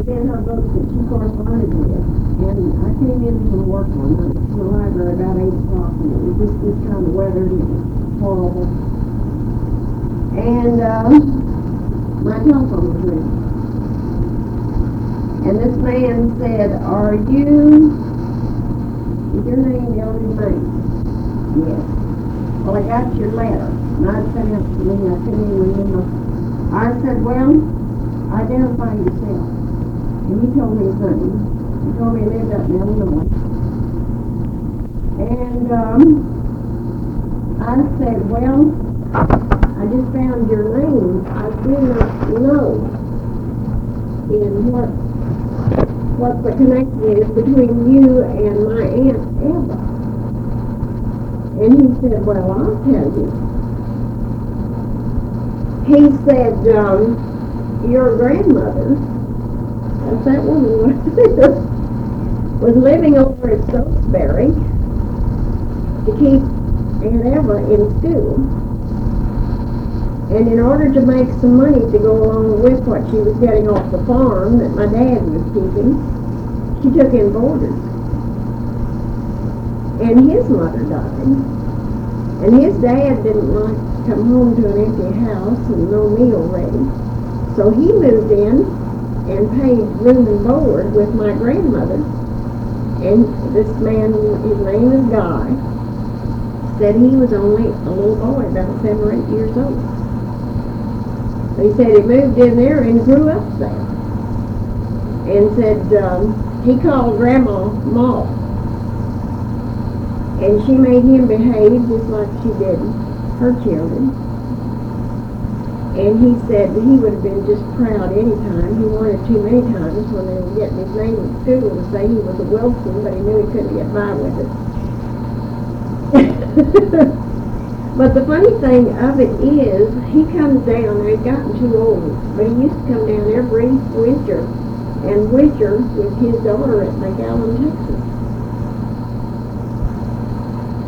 in her books that she corresponded with. And I came in from work one night to the library about 8 o'clock, and it was just this kind of weather, and it was horrible. And my telephone was ringing. And this man said, is your name Mildred Main? Yes. Well, I got your letter. And I sent it to me, I couldn't even remember. I said, well, identify yourself. And he told me his name. He told me he lived up in Illinois. And I said, well, I just found your name. I do not know in what the connection is between you and my Aunt Eva. And he said, well, I'll tell you. He said, your grandmother, as that woman was living over at Stokesbury to keep Aunt Eva in school. And in order to make some money to go along with what she was getting off the farm that my dad was keeping, she took in boarders. And his mother died. And his dad didn't like to come home to an empty house and no meal ready. So he moved in and paid room and board with my grandmother. And this man, his name is Guy, said he was only a little boy, about 7 or 8 years old. He said he moved in there and grew up there. And said he called Grandma Ma. And she made him behave just like she did her children. And he said he would have been just proud any time. He wanted too many times when they were getting his name in school to say he was a Wilson, but he knew he couldn't get by with it. But the funny thing of it is, he comes down there, he's gotten too old, but he used to come down every winter and winter with his daughter at McAllen, Texas.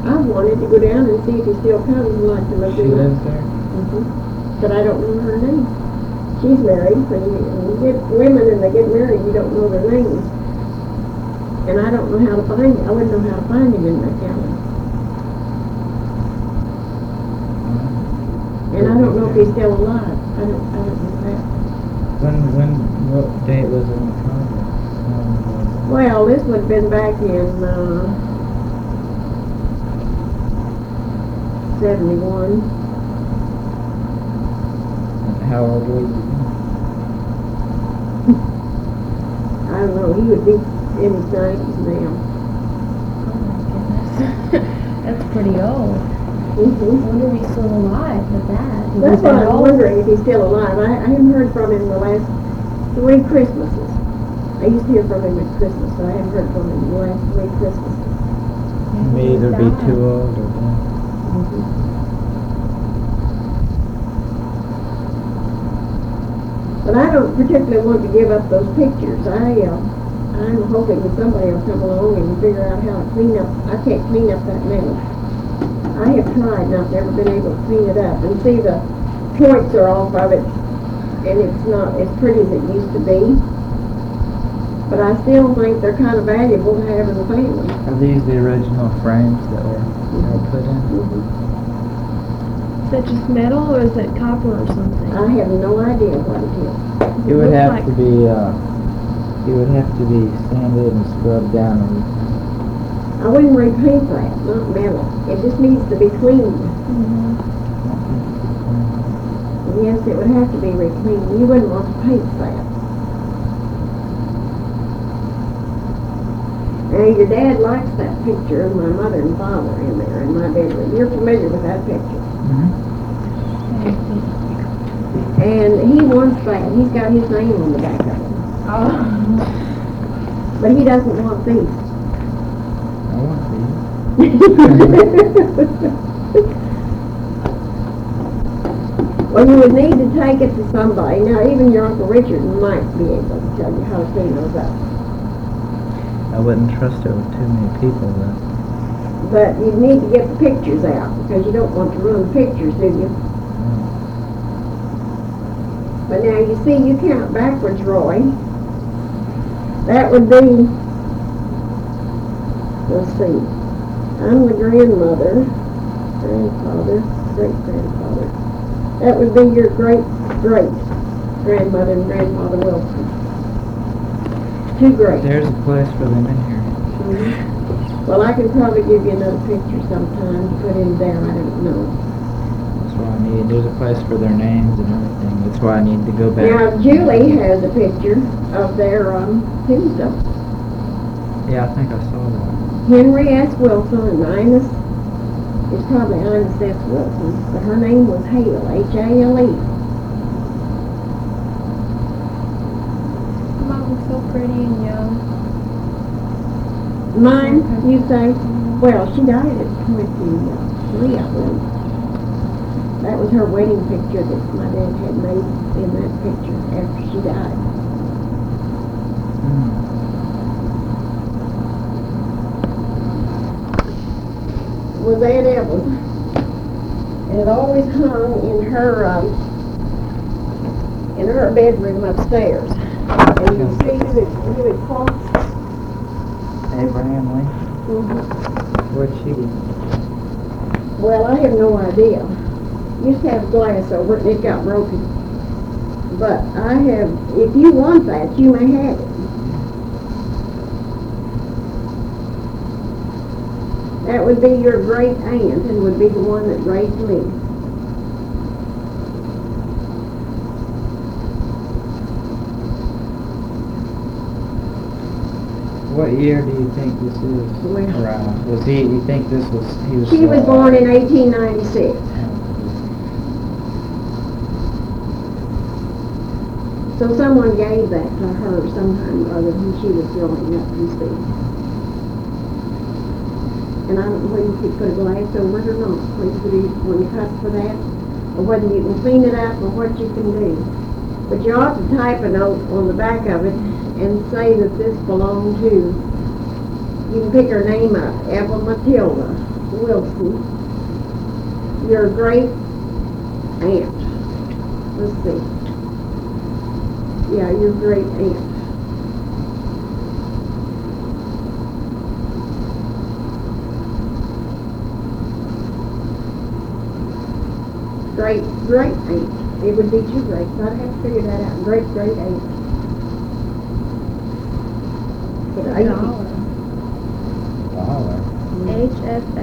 I wanted to go down and see if he still comes and like to live there. She lives there? Mm-hmm. But I don't know her name. She's married. When you get women and they get married, you don't know their names. And I don't know how to find him. I wouldn't know how to find him in McAllen. And I don't know if he's still alive. I don't know that. What date was it in the conference? Well, this would have been back in 71. How old was he? I don't know. He would be in his 90s now. Oh my goodness. That's pretty old. Mm-hmm. I wonder if he's still alive with that. That's why I'm wondering if he's still alive. I haven't heard from him the last 3 Christmases. I used to hear from him at Christmas, but I haven't heard from him the last 3 Christmases. He may either be too old or dead. Mm-hmm. But I don't particularly want to give up those pictures. I'm hoping that somebody will come along and figure out how to clean up. I can't clean up that mess. I have tried and I've never been able to clean it up. And see, the points are off of it, and it's not as pretty as it used to be. But I still think they're kind of valuable to have in the family. Are these the original frames that were put in? Mm-hmm. Is that just metal or is it copper or something? I have no idea what it is. It would have to be. It would have to be sanded and scrubbed down. I wouldn't repaint that, not metal. It just needs to be cleaned. Mm-hmm. Yes, it would have to be re-cleaned. You wouldn't want to paint that. Now, your dad likes that picture of my mother and father in there in my bedroom. You're familiar with that picture. Mm-hmm. And he wants that. He's got his name on the back of it. Oh. But he doesn't want these. I want these. Well, you would need to take it to somebody. Now, even your Uncle Richard might be able to tell you how to clean those up. I wouldn't trust it with too many people, though. But you need to get the pictures out, because you don't want to ruin pictures, do you? But now, you see, you count backwards, Roy. That would be, let's see, I'm the grandmother, grandfather, great-grandfather. That would be your great-great-grandmother and grandfather Wilson. Two greats. There's a place for them in here. Well, I can probably give you another picture sometime to put in there, I don't know. That's what I need. There's a place for their names and everything. That's why I need to go back. Now, Julie has a picture of their tombstone. Yeah, I think I saw that. Henry S. Wilson and Inez, it's probably Inez S. Wilson, but her name was Hale, H-A-L-E. Mom was so pretty and young. Mine, you say? Well, she died at 23, I believe. That was her wedding picture that my dad had made in that picture after she died. Was Aunt Evelyn. And it always hung in her bedroom upstairs. And you can see who it crossed. Abraham Lincoln. Mm-hmm. What'd she do? Well, I have no idea. Used to have glass over it and it got broken. But I have, if you want that, you may have it. That would be your great aunt and would be the one that raised me. What year do you think this is? Well, Around. Was he? You think this was? He was. she was born in 1896. So someone gave that to her sometime or other when she was growing up, you see. And I don't know whether you could put a glass over it or not, whether you want to cut for that, or whether you can clean it up, or what you can do. But you ought to type a note on the back of it and say that this belonged to, you can pick her name up, Eva Matilda Wilson, your great aunt. Let's see. Yeah, your great aunt. Great aunt. It would be two greats. I'd have to figure that out. Great aunt. $1. HFX $1.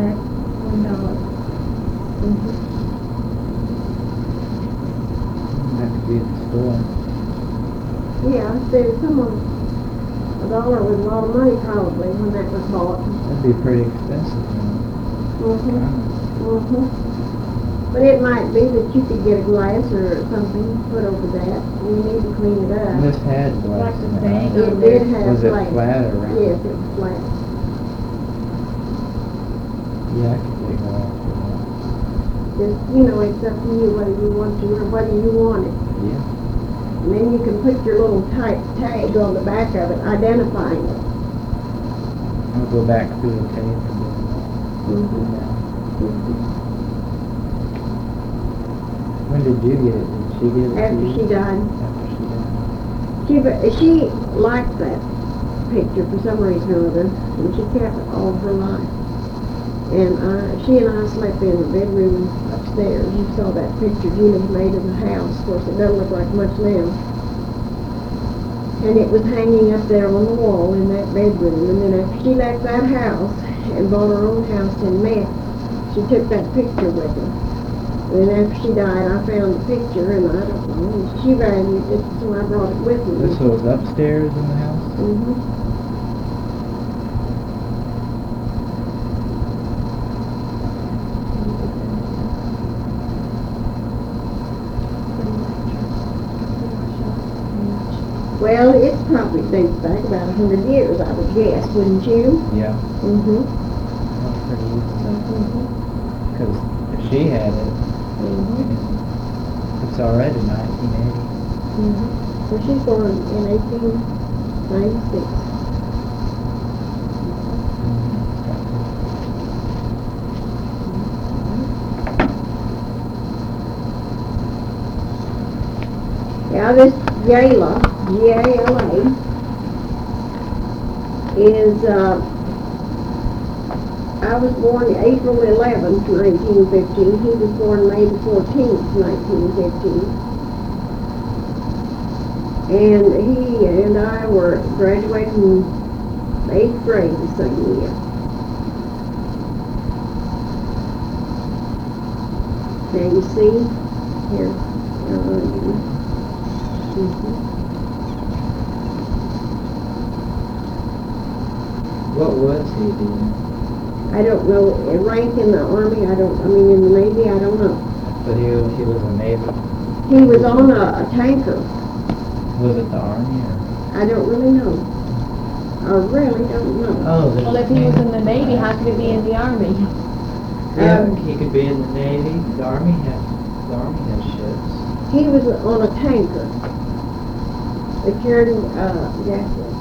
Have to be at the store. Yeah, I said someone, $1 was a lot of money probably when that was bought. That'd be pretty expensive. But it might be that you could get a glass or something put over that. You need to clean it up. And this had glass. Like the in it, bag right? It did have Was it glass. flat or round? Yes, it was flat. Yeah, I could take glass for that. Just, it's up to you whether you want to or whether you want it. Yeah. And then you can put your little tag on the back of it, identifying it. I'll go back through the tape and do that. When did you get it? Did she get it? After to you? she died. After she died. She liked that picture for some reason or other, and she kept it all her life. And she and I slept in the bedroom upstairs. You saw that picture Julie made of the house. Of course, it doesn't look like much now. And it was hanging up there on the wall in that bedroom. And then after she left that house and bought her own house in Meth, she took that picture with her. And then after she died, I found the picture, and I don't know, she valued it, so I brought it with me. This was upstairs in the house? Well, it probably dates back about 100 years, I would guess, wouldn't you? Yeah. That's pretty easy. Because if she had it, it's already 1980. So she's born in 1896. Now this Gayla, G-A-L-A, is, I was born April 11th, 1915. He was born May the 14th, 1915. And he and I were graduating in 8th grade the same year. Now you see, here, What was he doing? I don't know, rank in the Army, in the Navy, I don't know. But he was a Navy. He was on a tanker. Was it the Army or? I don't really know. I really don't know. Oh, Well, if he was in the Navy, how could he be in the Army? Yeah, he could be in the Navy. The Army had ships. He was on a tanker. They carried gasoline.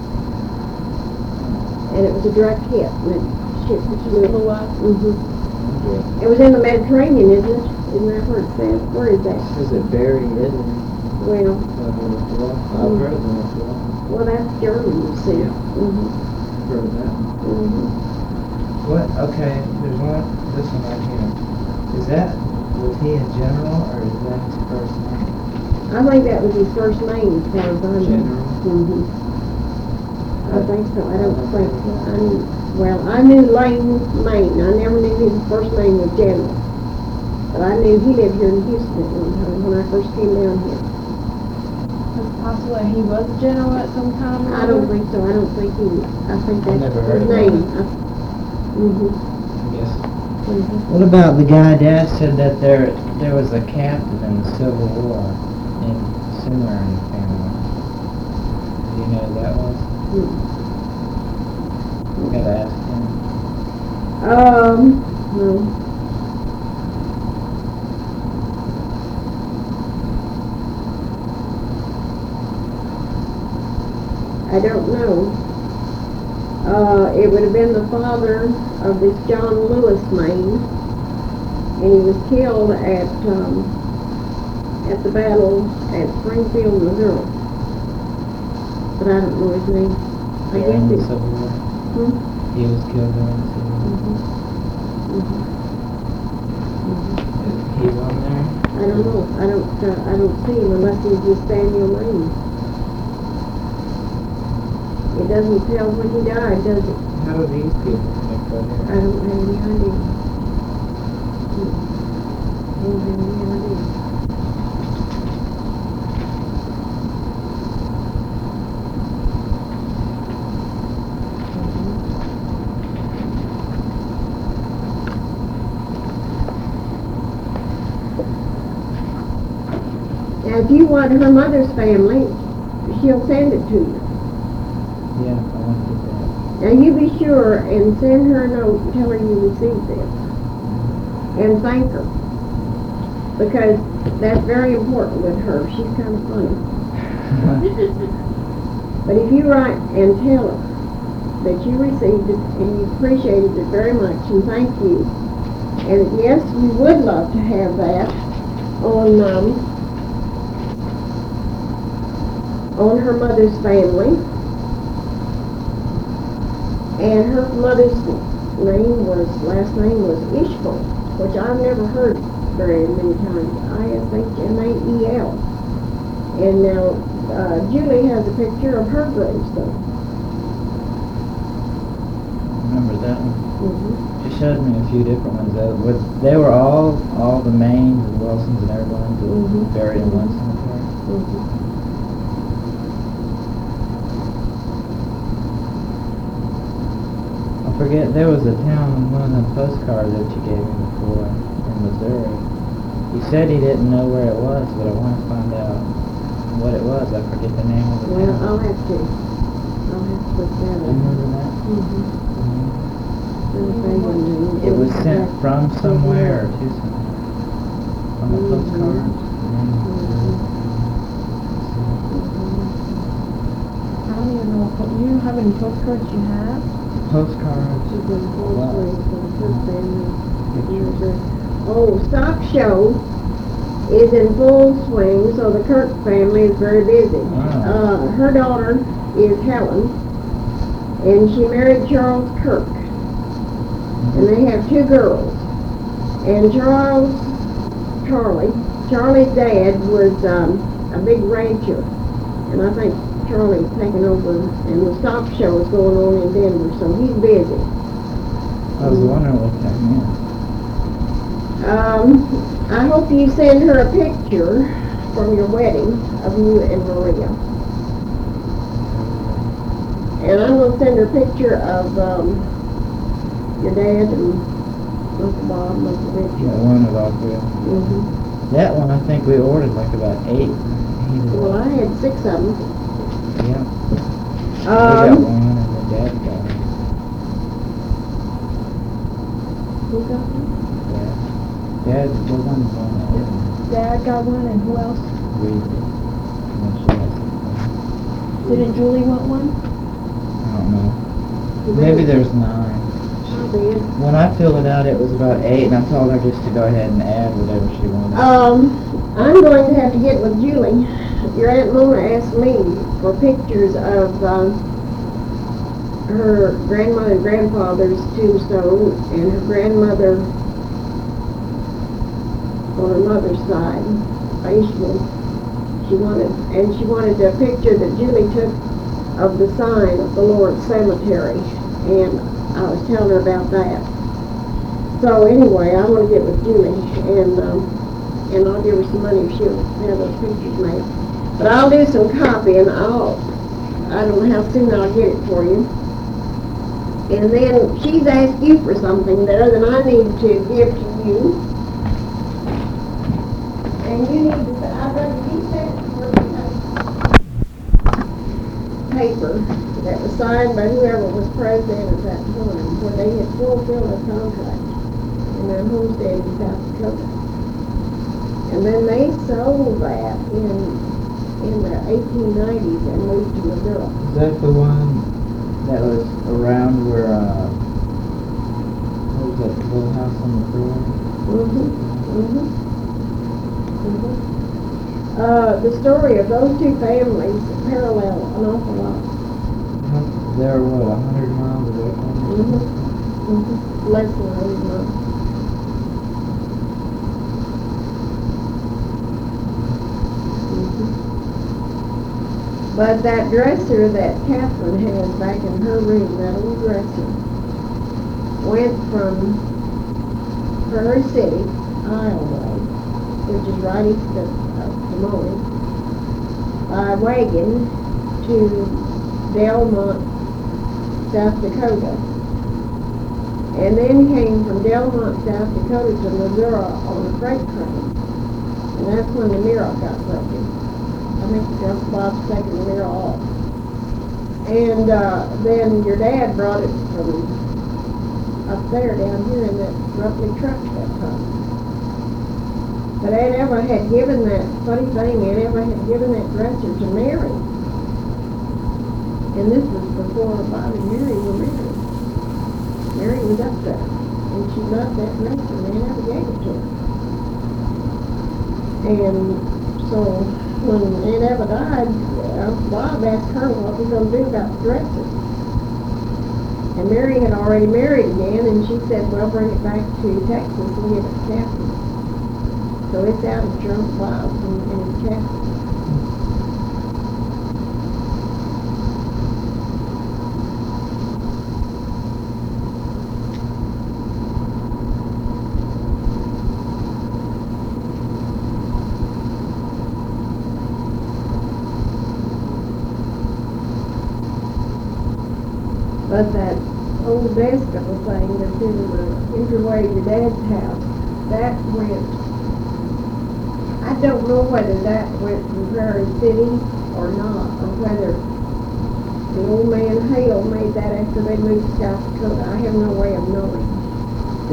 And it was a direct hit. And the ship was Blew up. Mm-hmm. It was in the Mediterranean, isn't it? Isn't that where it says? Where is that? Is it Prairie, Italy? Well, I've heard of that. well, that's German, you see. Yeah. Mm-hmm. Heard of that. Mm-hmm. What? Okay, there's one. This one right here. Was he a general or is that his first name? I think that was his first name, as far as I know. General. Mm-hmm. I think so. I don't think. I knew Glen Main. I never knew his first name was General. But I knew he lived here in Houston at one time when I first came down here. It's possible that he was a general at some time. Or I don't think so. I don't think he. I think that's Never heard his of name. him. I guess. Mm-hmm. What about the guy Dad said that there was a captain in the Civil War in somewhere in the family? Do you know who that was? You gotta ask him. No. I don't know. It would have been the father of this John Lewis Main, and he was killed at the battle at Springfield, Missouri. But I don't know his name. I guess During the it's. Civil War? He was killed during the Civil War. Is he on there? I don't know. I don't see him unless he's just Samuel Main. It doesn't tell when he died, does it? How do these people connect right I here? don't have any idea. I don't have any idea. Now, if you want her mother's family, she'll send it to you. Yeah, I want to get that. Now, you be sure and send her a note and tell her you received this. And thank her. Because that's very important with her. She's kind of funny. But if you write and tell her that you received it and you appreciated it very much and thank you. And yes, you would love to have that on her mother's family. And her mother's last name was Ishmael, which I've never heard very many times. Ishmael. And now, Julie has a picture of her gravestone. Remember that one? Mm-hmm. She showed me a few different ones. They were all the Mains and Wilsons and everyone buried in one cemetery. I forget, there was a town in one of the postcards that you gave me before in Missouri. He said he didn't know where it was, but I want to find out what it was. I forget the name of the Well, town. I'll have to look that Do you up. remember that? Mm-hmm. It was sent from somewhere or to somewhere. On the postcards. I don't even know. You know how many postcards you have? Postcards. Oh, stock show is in full swing, so the Kirk family is very busy. Wow. Her daughter is Helen, And she married Charles Kirk. And they have 2 girls. And Charlie's dad was a big rancher. And I think Charlie's taken over, and the stock show is going on in Denver, so he's busy. I was wondering what that meant. I hope you send her a picture from your wedding of you and Maria. And I'm going to send her a picture of your dad and Uncle Bob and Uncle Richard. Yeah, one of all 3. Mm-hmm. That one I think we ordered like about 8. Well, I had 6 of them. Yeah. We got one and then Dad got one. Who got one? Dad, the one that Dad got one, and who else? we did. And then she had some. Didn't Julie want one? I don't know. Maybe there's 9. I did. When I filled it out, it was about 8, and I told her just to go ahead and add whatever she wanted. I'm going to have to get with Julie. Your Aunt Mona asked me for pictures of her grandmother and grandfather's tombstone and her grandmother on her mother's side, Ishmael. She wanted a picture that Julie took of the sign of the Lord's Cemetery, and I was telling her about that. So anyway, I'm going to get with Julie, and I'll give her some money if she'll have those pictures made. But I'll do some copying. I don't know how soon I'll get it for you. And then she's asked you for something there that I need to give to you. And you need to, I'd rather you sent her paper that was signed by whoever was president at that time, where they had fulfilled a contract in their homestead in South Dakota. And then they sold that in the 1890s and moved to Missouri. Is that the one that was around where, what was that little house on the Prairie? The story of those 2 families parallel an awful lot. They're what, 100 miles away from each other? Less than 100 miles. But that dresser that Catherine has back in her room, that old dresser, went from Prairie City, Iowa, which is right east of Des Moines, by wagon to Delmont, South Dakota. And then came from Delmont, South Dakota to Missouri on a freight train. And that's when the mirror got broken. I think Uncle Bob's taking the mirror off. And then your dad brought it from up there down here in that roughly truck that time. But Aunt Eva had given that, funny thing, Aunt Eva had given that dresser to Mary. And this was before Bob and Mary were married. Mary was up there, and she loved that dresser, and Aunt Eva gave it to her. And so when Aunt Eva died, Bob asked her what we were going to do about the dresser. And Mary had already married again, and she said, well, bring it back to Texas and give it to Catherine. So it's out of your Uncle Bob's and Catherine. But that old desk of a thing that's in the entryway to your dad's house, that went, I don't know whether that went from Prairie City or not, or whether the old man Hale made that after they moved to South Dakota. I have no way of knowing.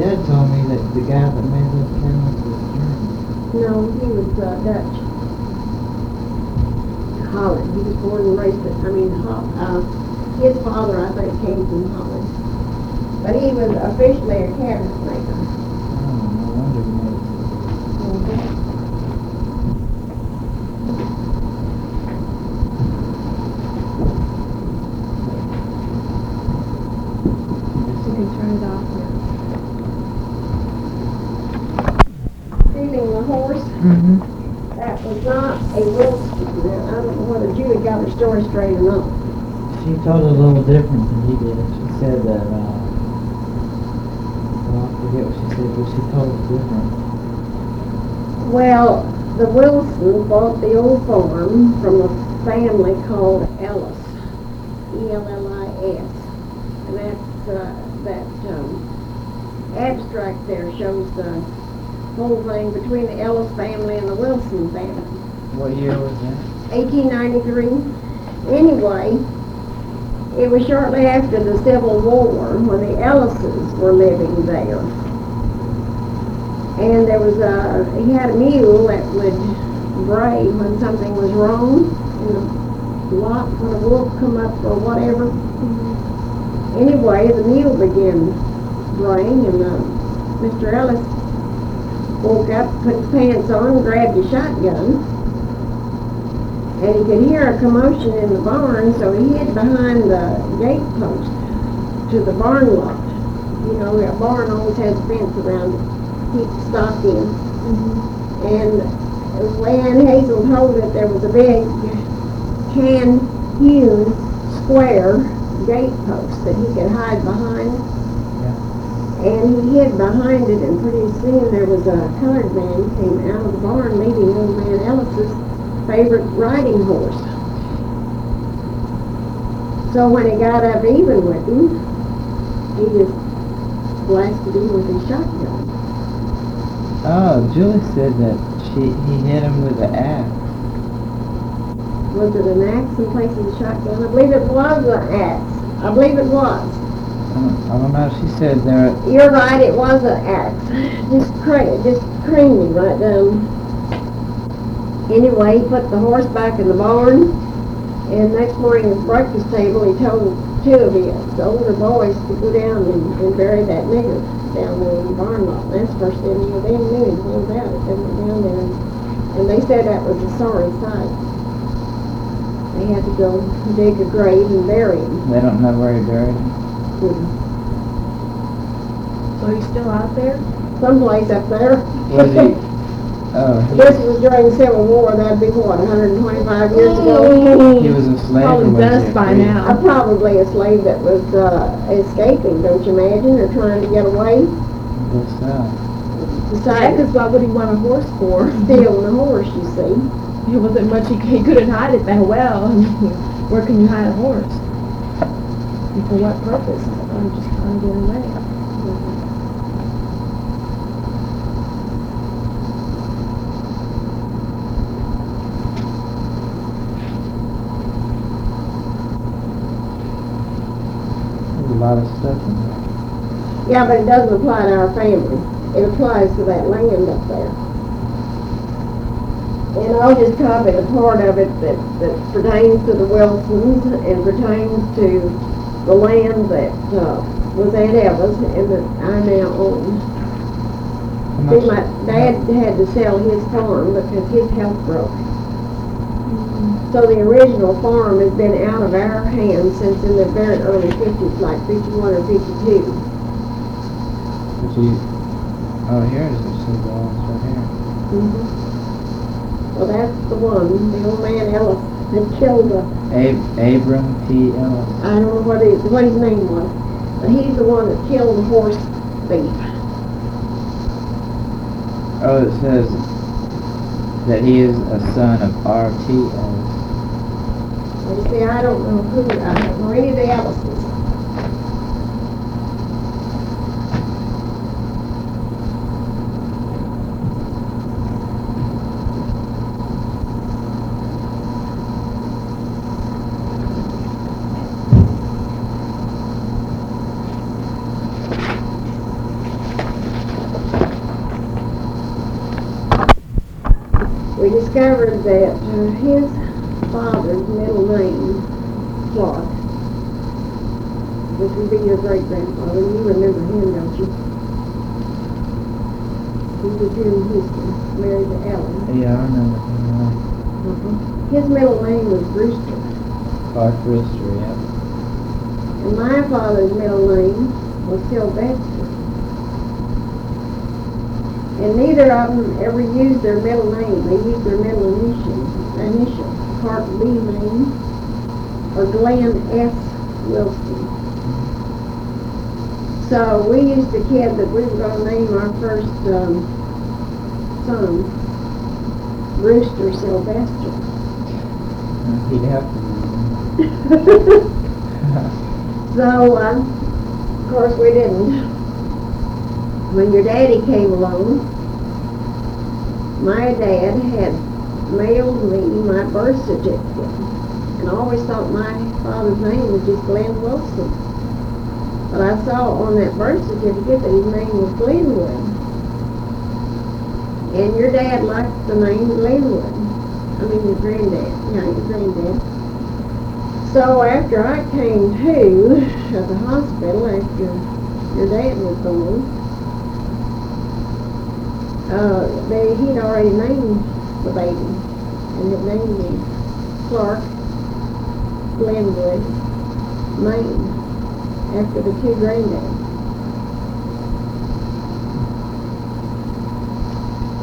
Dad told me that the guy that made those cabinets was German. No, he was Dutch. Holland. He was born and raised his father, I think, came from Holland. But he was officially a cabinet maker. Oh, no wonder he made it. stealing the horse, Mm-hmm. that was not a Wilson. Now, I don't know whether Julie got her story straight or not. She told it a little different than he did. She said that, well, I forget what she said, but she told it different. Well, the Wilsons bought the old farm from a family called Ellis, Ellis, and that abstract there shows the whole thing between the Ellis family and the Wilson family. What year was that? 1893. Anyway, it was shortly after the Civil War when the Ellises were living there. And there was he had a mule that would bray when something was wrong in the lot, when a wolf come up or whatever. Anyway, the mule began braying, and Mr. Ellis woke up, put his pants on, grabbed his shotgun, and he could hear a commotion in the barn, so he hid behind the gate post to the barn lot. You know, a barn always has a fence around it. Keep stock in. And Ann Hazel told it there was a big hand-hewn square gate post that he could hide behind. Yeah. And he hid behind it, and pretty soon there was a colored man came out of the barn leading old man Ellis's favorite riding horse. So when he got up even with him, he just blasted him with his shotgun. Oh, Julie said that he hit him with an axe. Was it an axe in place of the shotgun? I believe it was an axe. I believe it was. I don't know. She said there. You're right, it was an axe. Just creamed me right down. Anyway, he put the horse back in the barn, and next morning at the breakfast table, he told two of his older boys to go down and bury that nigger down there in the barn lot. That's the first thing they knew him all about it. They went down there, and they said that was a sorry sight. They had to go dig a grave and bury him. They don't know where he buried him. So he's still out there? Someplace up there. Was he? Oh. This was during the Civil War. That'd be what, 125 years ago? He was a slave. Probably or was dust he a by free? now. Probably a slave that was escaping, don't you imagine, or trying to get away. What's that? Yeah, Decided because what would he want a horse for? stealing the horse, you see. It wasn't much, he couldn't hide it that well. I mean, where can you hide a horse? And for what purpose? I'm just trying to get away. There's a lot of stuff in there. Yeah, but it doesn't apply to our family. It applies to that land up there. And I'll just copy the part of it that pertains to the Wilsons and pertains to the land that was Aunt Eva's and that I now own. How See, much? my dad had to sell his farm because his health broke. So the original farm has been out of our hands since in the very early 50s, like 51 or 52. Did you? Oh, here it is. It's the walls right here. Well, that's the one, the old man Ellis that killed the, Abram T. Ellis. I don't know what his name was, but he's the one that killed the horse thief. Oh, it says that he is a son of R.T. Ellis. Well, you see, I don't know I don't know any of the Ellises. We discovered that his father's middle name, Clark, which would be your great-grandfather. You remember him, don't you? He was here in Houston, married to Ellen. Yeah, I remember him. His middle name was Brewster. Clark Brewster, yeah. And my father's middle name was Sylvester. And neither of them ever used their middle name. They used their middle initial. Kirk Main or Glen S. Wilson. So we used to kid that we were going to name our first son Rooster Sylvester. He'd have to. So, of course we didn't. When your daddy came along, my dad had mailed me my birth certificate. And I always thought my father's name was just Glen Wilson. But I saw on that birth certificate that his name was Glenwood. And your dad liked the name Glenwood. I mean your granddad. Yeah, your granddad. So after I came to at the hospital after your dad was born, he'd already named the baby. And his name was Clark Glenwood Main, after the two granddads.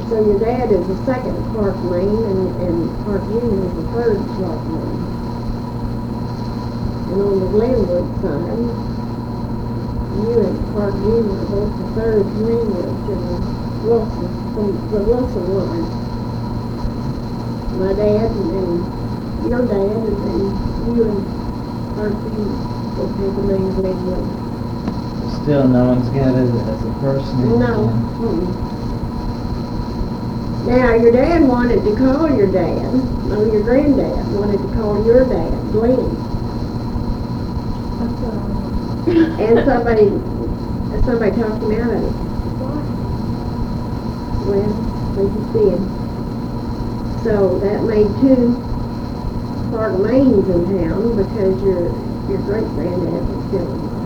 So your dad is the second Clark Main, and Clark Jr. is the third Clark Main. And on the Glenwood side, you and Clark Jr. are both the third Greenwood to the Wilson, from the Wilson line. My dad and your dad, and then you and Clark Jr. both have the name Glenwood. Still, no one's got it as a person. No. Now, your dad wanted to call your dad, no, your granddad wanted to call your dad Glenn. And somebody talked him out of it. Well, they just did. So that made two Clark Mains in town because your great granddad was still alive.